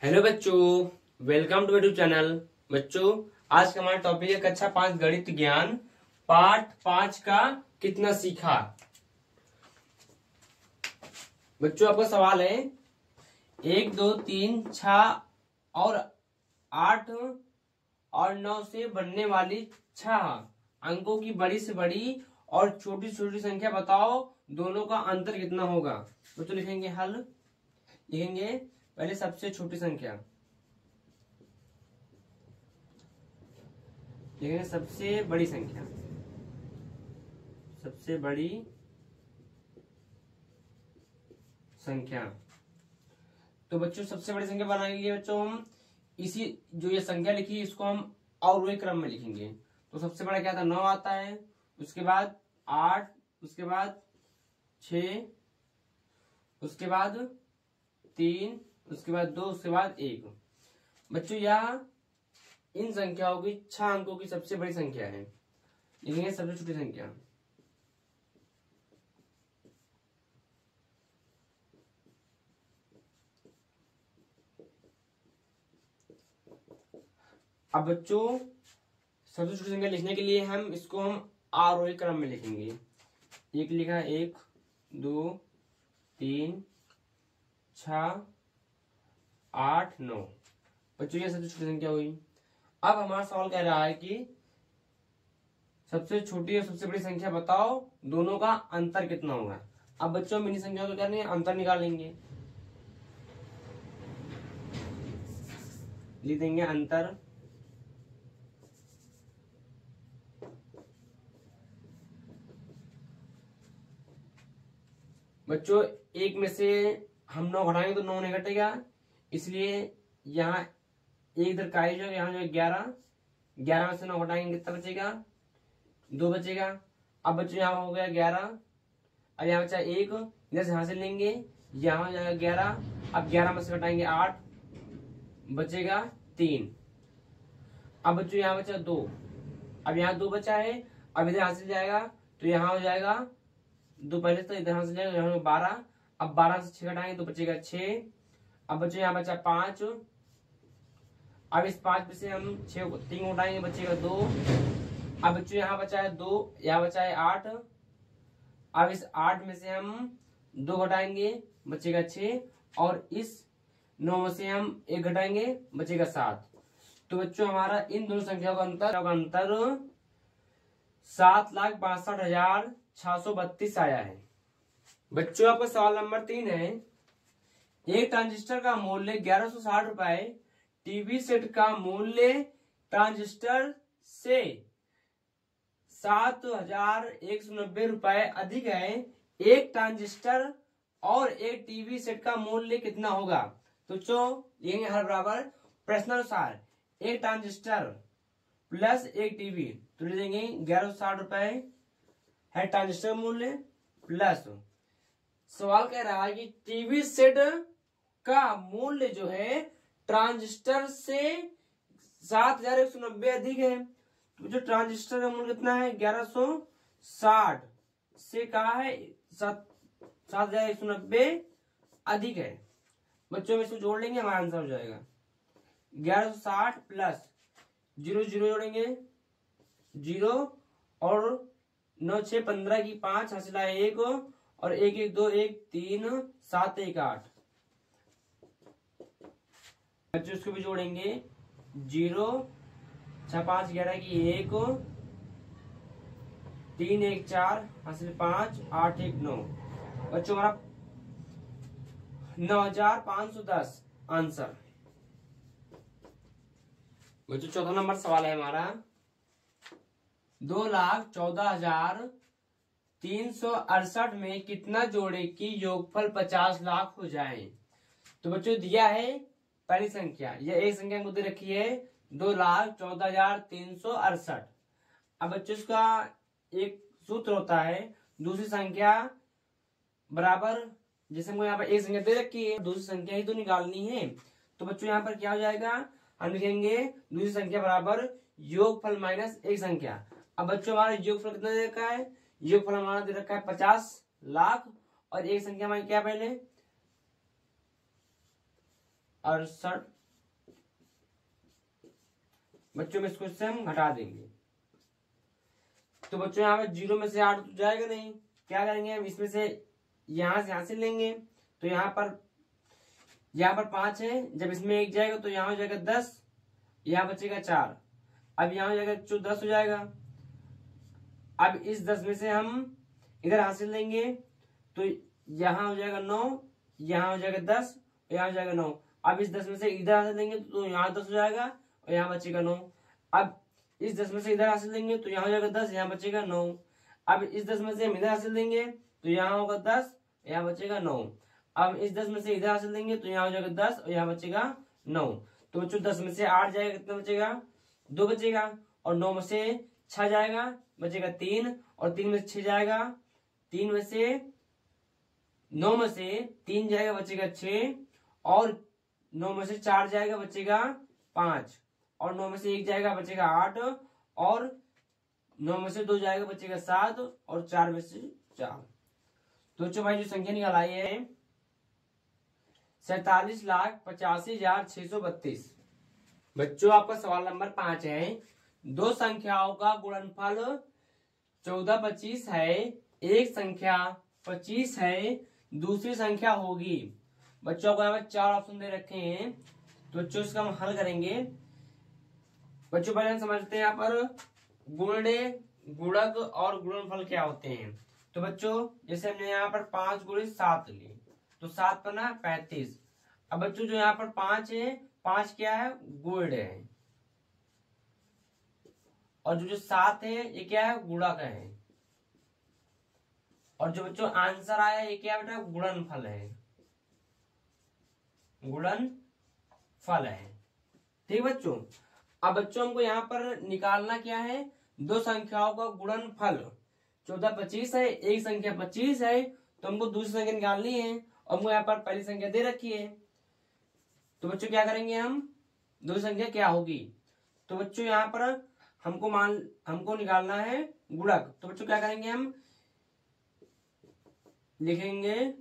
Hello बच्चों, welcome to YouTube channel. बच्चों, आज का हमारा टॉपिक है कक्षा 5 गणित ज्ञान पार्ट 5 का कितना सीखा। बच्चों, आपका सवाल है 1, 2, 3, 6 और 8 और 9 से बनने वाली 6 अंकों की बड़ी से बड़ी और छोटी से छोटी संख्या बताओ, दोनों का अंतर कितना होगा। बच्चों लिखेंगे हल, लिखेंगे पहले सबसे छोटी संख्या, लिखेंगे सबसे बड़ी संख्या, सबसे बड़ी संख्या। तो बच्चों सबसे बड़ी संख्या बनाने के लिए बच्चों हम इसी जो ये संख्या लिखी इसको हम अवरोही क्रम में लिखेंगे। तो सबसे बड़ा क्या था, 9 आता है, उसके बाद 8, उसके बाद 6, उसके बाद 3, उसके बाद 2, उसके बाद 1। बच्चों यह इन संख्याओं की 6 अंकों की सबसे बड़ी संख्या है। लिखेंगे सबसे छोटी संख्या। अब बच्चों सबसे छोटी संख्या लिखने के लिए हम इसको हम आरोही क्रम में लिखेंगे। एक लिखा 1, 2, 3, 6, 8, 9। बच्चों ये सबसे छोटी संख्या हुई। अब हमारा सवाल कह रहा है कि सबसे छोटी और सबसे बड़ी संख्या बताओ, दोनों का अंतर कितना होगा। अब बच्चों हम इन संख्याओं को क्या करेंगे, अंतर निकालेंगे। लिख देंगे अंतर। बच्चों एक में से हम 9 घटाएंगे तो 9 नहीं घटेगा, इसलिए यहाँ एक इधर का ही जो यहाँ जो 11 में से 9 घटाएंगे कितना बचेगा, 2 बचेगा। अब बच्चों यहाँ हो गया 11, अब यहाँ बचा 1, इधर से यहाँ से लेंगे, यहाँ हो जाएगा 11। अब 11 में से घटाएंगे 8, बचेगा 3। अब बच्चों यहाँ बचा 2, अब यहाँ 2 बचा है, अब इधर यहाँ से जाएगा तो यहाँ हो जाएगा 2 पहले, तो इधर यहाँ से जाएगा यहाँ 12। अब 12 से 6 घटाएंगे तो बचेगा 6। अब बच्चों यहाँ बचा 5, अब इस 5 में से हम 3 उठाएंगे बचेगा 2। अब बच्चों यहाँ बचा है 2, यहाँ बचा है 8। अब इस 8 में से हम 2 घटाएंगे बचेगा 6, और इस 9 में से हम 1 घटाएंगे बचेगा 7। तो बच्चों हमारा इन दोनों संख्याओं का अंतर 7,62,632 आया है। बच्चों आपका सवाल नंबर 3 है, एक ट्रांजिस्टर का मूल्य 1160 रुपए, टीवी सेट का मूल्य ट्रांजिस्टर से 7,190 रुपए अधिक है। एक ट्रांजिस्टर और एक टीवी सेट का मूल्य कितना होगा। तो लिखेंगे हर बराबर प्रश्नानुसार एक ट्रांजिस्टर प्लस एक टीवी, तो ले देंगे 1160 रुपए है ट्रांजिस्टर मूल्य, प्लस सवाल कह रहा है कि टीवी सेट का मूल्य जो है ट्रांजिस्टर से 7,190 अधिक है। तो जो ट्रांजिस्टर का मूल्य कितना है 1160 से कहा है 7,190 अधिक है। बच्चों में इसको जोड़ लेंगे, हमारा आंसर हो जाएगा 1160 प्लस 0 0 जोड़ेंगे 0 और 9 6 15 की 5 हासिल है 1 और 1 1 2 1 3 7 1 8। बच्चों इसको भी जोड़ेंगे 0 6 5 11 की 1 3 1 4 हासिल 5 8 1 9। बच्चों हमारा 9,510 आंसर। बच्चों चौथा नंबर सवाल है हमारा 2,14,368 में कितना जोड़े कि योगफल 50 लाख हो जाए। तो बच्चों दिया है पहली संख्या, यह एक संख्या मुद्दे रखी है 2,14,368। अब बच्चों इसका एक सूत्र होता है, दूसरी संख्या बराबर, जैसे हमको यहाँ पर एक संख्या दे रखी है, दूसरी संख्या ही तो निकालनी है। तो बच्चों यहाँ पर क्या हो जाएगा, हम लिखेंगे दूसरी संख्या बराबर योगफल माइनस एक संख्या। अब बच्चों हमारा योगफल कितना दे रखा है, योगफल हमारा दे रखा है 50 लाख, और एक संख्या हमारी क्या पहले 68। बच्चों में इसको इससे हम घटा देंगे। तो बच्चों यहाँ पे 0 में से 8 तो जाएगा नहीं, क्या करेंगे हम इसमें से यहां से लेंगे। तो यहाँ पर 5 है, जब इसमें 1 जाएगा तो यहाँ हो जाएगा 10, यहाँ बचेगा 4। अब यहाँ हो जाएगा 10 हो जाएगा। अब इस 10 में से हम इधर हासिल लेंगे तो यहाँ हो जाएगा 9, यहाँ हो जाएगा 10, यहाँ हो जाएगा 9। अब इस 10 में से इधर हासिल लेंगे तो यहाँ 10 हो जाएगा और यहाँ बचेगा 9। अब इस 10 में से इधर हासिल लेंगे तो यहाँ हो जाएगा 10, यहाँ बचेगा 9। अब इस 10 में से हम इधर हासिल लेंगे तो यहाँ होगा 10, यहाँ बचेगा 9। अब इस 10 में से इधर हासिल लेंगे तो यहाँ हो जाएगा 10 और यहाँ बचेगा 9। तो बच्चों 10 में से 8 जाएगा, कितना बचेगा? 2 बचेगा। और 9 में से 6 जाएगा, बचेगा 3। और 3 में से 6 जाएगा, 3 में से 9 में से 3 जाएगा, बचेगा 6। और 9 में से 4 जाएगा, बचेगा 5। और 9 में से 1 जाएगा, बचेगा 8। और 9 में से 2 जाएगा, बचेगा 7। और 4 में से 4। तो बच्चों भाई जो संख्या निकाल आई है 47,85,632। बच्चों आपका सवाल नंबर 5 है, दो संख्याओं का गुणनफल 1425 है, एक संख्या 25 है, दूसरी संख्या होगी। बच्चों को यहाँ पर 4 ऑप्शन दे रखे हैं, तो बच्चों इसका हम हल करेंगे। बच्चों पहले हम समझते हैं यहाँ पर गुणने, गुणक और गुणनफल क्या होते हैं। तो बच्चों जैसे हमने यहाँ पर 5 × 7 ली तो 7 पना 35। अब बच्चों जो यहाँ पर 5 है, 5 क्या है? गुण है। और जो 7 है ये क्या है? गुणक है। और जो बच्चों आंसर आया ये क्या बेटा? गुणनफल है, गुणनफल है। ठीक बच्चों। अब बच्चों हमको यहाँ पर निकालना क्या है? दो संख्याओं का गुणनफल 1425 है, एक संख्या 25 है, तो हमको दूसरी संख्या निकालनी है। और हमको यहाँ पर पहली संख्या दे रखी है, तो बच्चों क्या करेंगे हम? दूसरी संख्या क्या होगी? तो बच्चों यहाँ पर हमको निकालना है गुणक। तो बच्चों क्या करेंगे हम? लिखेंगे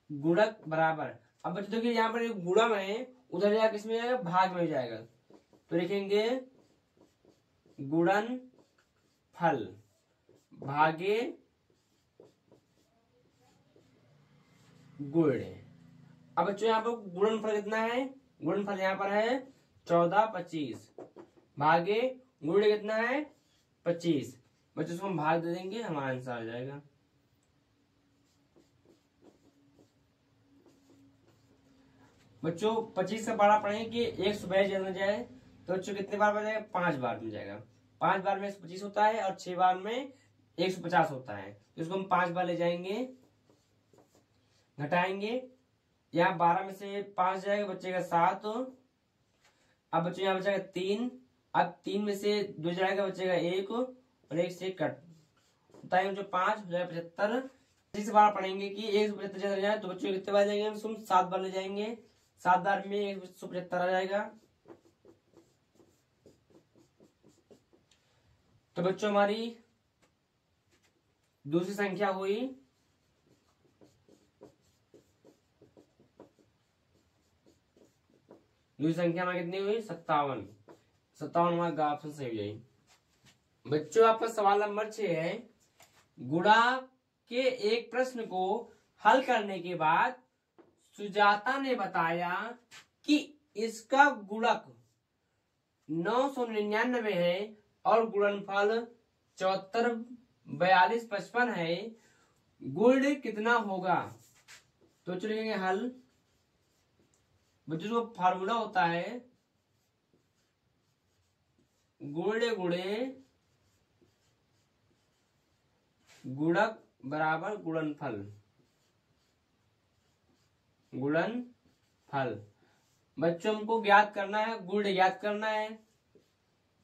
गुणक बराबर। अब बच्चों देखिए यहाँ पर गुणम है, उधर जाकर किसमें जाएगा? भाग में जाएगा। तो लिखेंगे गुणनफल भागे गुण। अब बच्चों यहाँ पर गुणनफल कितना है? गुणनफल यहाँ पर है 1425 भागे गुण कितना है? 25। बच्चों इसको हम भाग दे देंगे, हमारा आंसर आ जाएगा। बच्चों 25 का बड़ा पढ़ें कि 1 सुबह जल में जाए, तो बच्चों कितने बार बन जाएगा? 5 बार में जाएगा। 5 बार में 125 होता है और 6 बार में 150 होता है। तो इसको हम 5 बार ले जाएंगे, घटाएंगे। यहाँ 12 में से 5 जाएगा, बचेगा 7। अब बच्चों यहाँ बचेगा 3। अब 3 में से 2 जाएगा, बचेगा 1 और 1 से कट होता है जो 5 हो जाएगा 75। इस बार पढ़ेंगे कि 175 चला जाए, तो बच्चों कितने बार जाएंगे? हम 7 बार ले जाएंगे। 7 बार में 175 आ जाएगा। तो बच्चों हमारी दूसरी संख्या हुई दूसरी संख्या हमारी कितनी हुई? 57। 57 हमारा ऑप्शन सही हो जाएगी। बच्चों आपका सवाल नंबर 6 है, गुणा के एक प्रश्न को हल करने के बाद सुजाता ने बताया कि इसका गुणक 999 है और गुणनफल 74, 42, 55 है। गुण कितना होगा? तो चलिए हल। बच्चों जो फार्मूला होता है गुण गुणे गुणक बराबर गुणनफल। गुणनफल बच्चों हमको ज्ञात करना है, गुण ज्ञात करना है।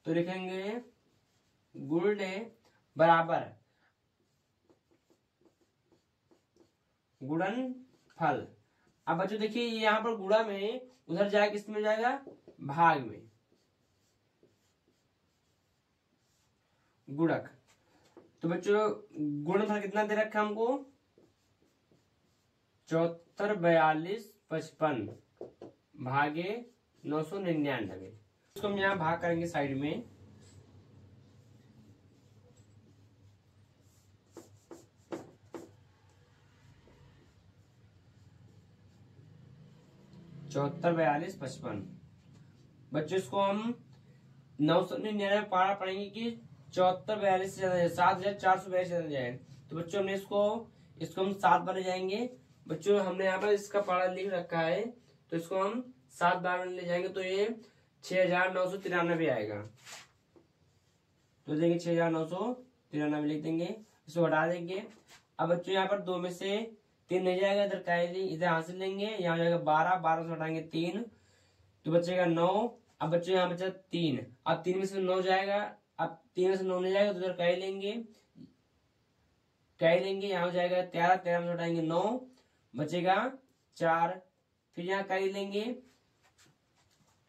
तो लिखेंगे गुण बराबर गुणनफल। अब बच्चों देखिए यहाँ पर गुणा में उधर जाएगा, किसमें जाएगा? भाग में। गुणक। तो बच्चों गुणनफल कितना दे रखा हमको? 74, 42, 55 भागे 999। इसको हम यहाँ भाग करेंगे साइड में। चौहत्तर, 42, 55। बच्चों इसको हम 999 पारा पढ़ेंगे कि 74, 42 से ज्यादा 7,442 से ज्यादा जाए। तो बच्चों हमने इसको हम 7 बार ले जाएंगे। बच्चों हमने यहाँ पर इसका पारा लिख रखा है, तो इसको हम 7 बार में ले जाएंगे तो ये 6,993 आएगा। तो देंगे 6,993 लिख देंगे, इसको हटा देंगे। अब बच्चों यहाँ पर 2 में से 3 नहीं जाएगा, इधर हासिल लेंगे, यहाँ जाएगा 12, 12 से हटाएंगे 3 तो बचेगा 9। अब बच्चों यहाँ बचा 3, अब 3 में से 9 जाएगा, अब 3 में से 9 नहीं जाएगा तो इधर कैरी लेंगे, यहाँ हो जाएगा 13, 13 में से हटाएंगे 9 बचेगा 4। फिर यहाँ कैरी लेंगे,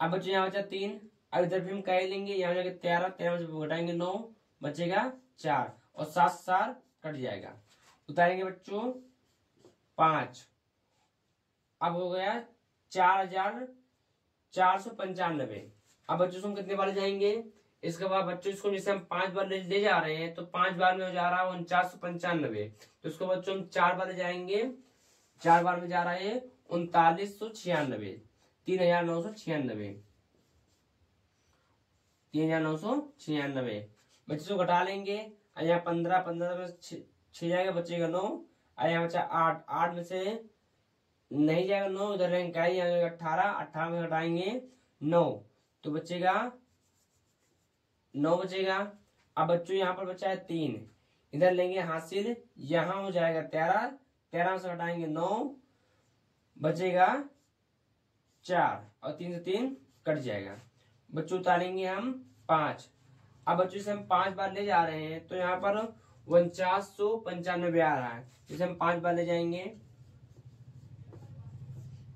अब बच्चों यहाँ बचा 3, अब इधर भी हम कैरी लेंगे, यहाँ हो जाएगा 13, 13 में से घटाएंगे 9 बचेगा 4 और 7 4 कट जाएगा। उतारेंगे बच्चों 5, अब हो गया 4,495। अब बच्चों से हम कितने बार जाएंगे, इसके बाद बच्चों इसको जैसे हम 5 बार ले जा रहे हैं तो 5 बार में हो जा रहा है 495। तो इसको बच्चों हम 4 बार ले जाएंगे, 4 बार में जा रहा है 3996, 3996, 3996। बच्चों को घटा लेंगे, यहाँ 15, 15 में 6 जाएगा बचेगा 9, यहाँ बचा 8, 8 में से नहीं जाएगा 9, इधर रहेंगे 18, 18 में घटाएंगे 9 तो बचेगा 9 बचेगा। अब बच्चों यहाँ पर बचा है 3, इधर लेंगे हासिल, यहाँ हो जाएगा 13, 13 में से घटाएंगे 9 बचेगा 4 और 3 से 3 कट जाएगा। बच्चों उतारेंगे हम 5। अब बच्चों से हम 5 बार ले जा रहे हैं तो यहाँ पर 4995 आ रहा है, जिसे हम 5 बार ले जाएंगे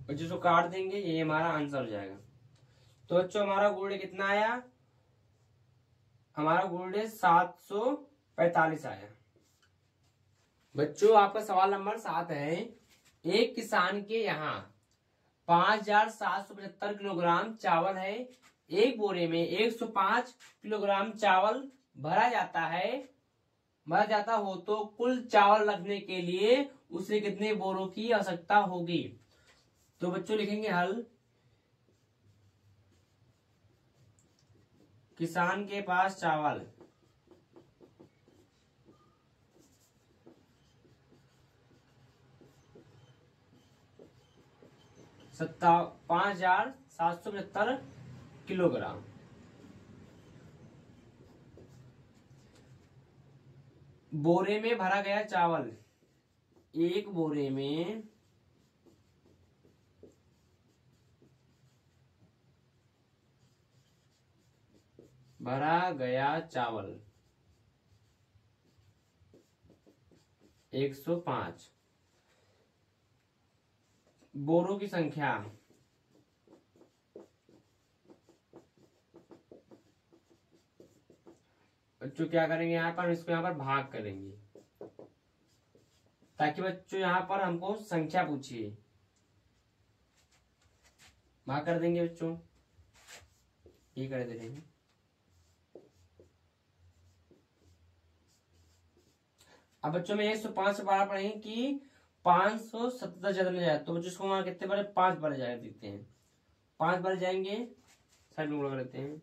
और जिसको काट देंगे, ये हमारा आंसर हो जाएगा। तो बच्चों हमारा गुण कितना आया, हमारा गुण 745 आया। बच्चों आपका सवाल नंबर 7 है, एक किसान के यहाँ 5,775 किलोग्राम चावल है, एक बोरे में 105 किलोग्राम चावल भरा जाता हो तो कुल चावल रखने के लिए उसे कितने बोरों की आवश्यकता होगी। तो बच्चों लिखेंगे हल, किसान के पास चावल 5,775 किलोग्राम। बोरे में भरा गया चावल, एक बोरे में भरा गया चावल 105। बोरों की संख्या बच्चों क्या करेंगे, यहाँ पर इसको यहाँ पर भाग करेंगे ताकि बच्चों यहाँ पर हमको संख्या पूछिए। भाग कर देंगे बच्चों, ये कर दे रहे हैं। अब बच्चों में 105 से बारह पढ़ेंगे कि 577 ज्यादा ले जाए तो बच्चों इसको वहां कितने बार 5 बार जाए देखते हैं। 5 बार जाएंगे, साइड में गुणा करते हैं,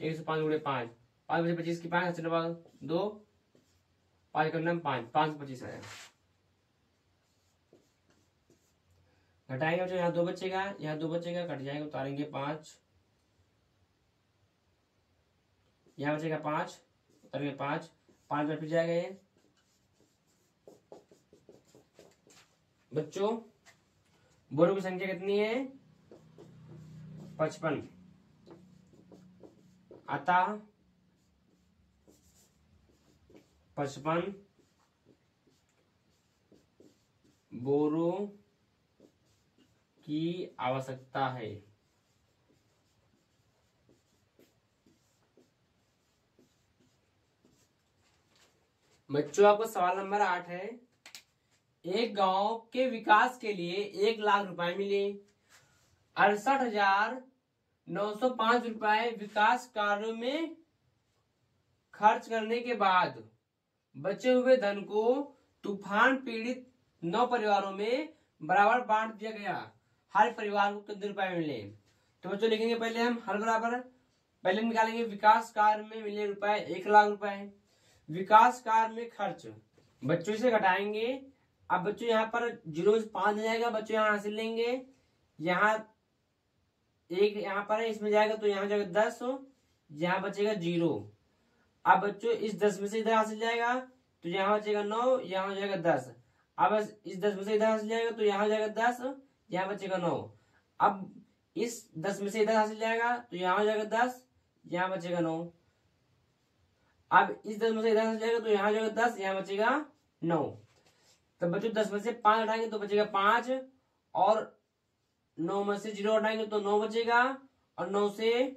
105 गुणे 5, 5 बचे 25 की 5 चलो 2 5 करना 5, 525 आया। घटाएंगे बच्चों, यहाँ 2 बचेगा, यहाँ 2 बचेगा, कट जाएगा, उतारेंगे 5, यहाँ बचेगा 5, उतारेंगे 5, 5 बार फिर जाएगा ये। बच्चों बोरों की संख्या कितनी है 55, अतः 55 बोरों की आवश्यकता है। बच्चों आपको सवाल नंबर 8 है, एक गांव के विकास के लिए 1 लाख रुपए मिले। 68,905 रुपए विकास कार्यों में खर्च करने के बाद बचे हुए धन को तूफान पीड़ित 9 परिवारों में बराबर बांट दिया गया। हर परिवार को कितने रुपए मिले? तो बच्चों लिखेंगे पहले हम हर बराबर, पहले निकालेंगे विकास कार्य में मिले रुपए 1,00,000 रुपए। विकास कार्य में खर्च बच्चों से घटाएंगे। अब बच्चों यहाँ पर 0 से 5 जाएगा, बच्चों यहाँ हासिल लेंगे, यहाँ 1 यहाँ पर है, इसमें जाएगा तो यहाँ जाएगा 10, यहाँ बचेगा 0। अब बच्चों इस 10 में से इधर हासिल जाएगा तो यहाँ बचेगा 9, यहाँ हो जाएगा 10। अब इस 10 में से इधर हासिल जाएगा तो यहाँ हो जाएगा 10, यहाँ बचेगा 9। अब इस 10 में से इधर हासिल जाएगा तो यहाँ हो जाएगा 10, यहाँ बचेगा 9। अब इस 10 में से इधर हासिल जाएगा तो यहाँ हो जाएगा 10, यहाँ बचेगा 9। तो बच्चों 10 में से 5 हटाएंगे तो बचेगा 5, और 9 में से 0 हटाएंगे तो 9 बचेगा, और 9 से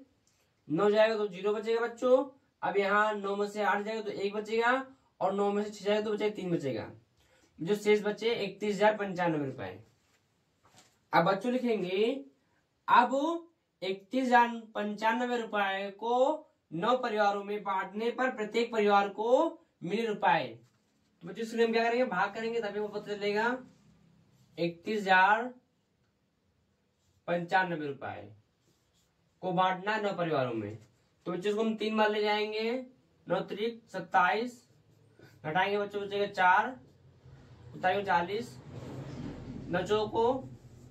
9 जाएगा तो 0 बचेगा बच्चों। अब यहाँ 9 में से 8 जाएगा तो 1 बचेगा, और 9 में से 6 जाएगा तो बचेगा 3 बचेगा। जो शेष बचे 31,095 रुपए। अब बच्चों लिखेंगे अब 31,095 रुपए को 9 परिवारों में बांटने पर प्रत्येक परिवार को मिले रुपए। तो बच्चों इसलिए हम क्या करेंगे, भाग करेंगे तभी वो पता चलेगा। 31,095 रुपए को बांटना है 9 परिवारों में। तो बच्चों इसको हम 3 बार ले जाएंगे। 9 त्रिक 27, घटाएंगे बच्चों बचेगा 4, उतारेंगे 40। 9 को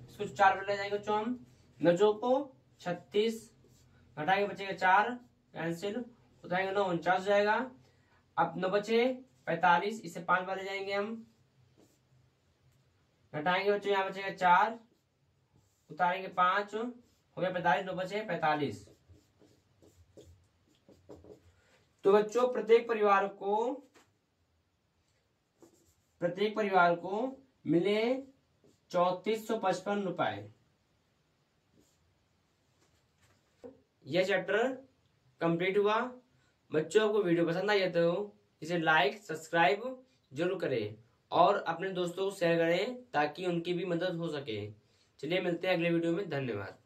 इसको 4 बार ले जाएंगे बच्चों हम। 9 को 36, घटाएंगे बचेगा 4, कैंसिल, उतारेंगे 9, 49 जाएगा। अब 9 बचे 45, इसे 5 बार ले जाएंगे हम, घटाएंगे बच्चों यहाँ बचेगा 4, उतारेंगे 5, हो गया 45, 9 बचे 45। तो बच्चों प्रत्येक परिवार को मिले 3455 रुपए। यह चैप्टर कंप्लीट हुआ। बच्चों को वीडियो पसंद आई है तो इसे लाइक सब्सक्राइब जरूर करें और अपने दोस्तों को शेयर करें ताकि उनकी भी मदद हो सके। चलिए मिलते हैं अगले वीडियो में। धन्यवाद।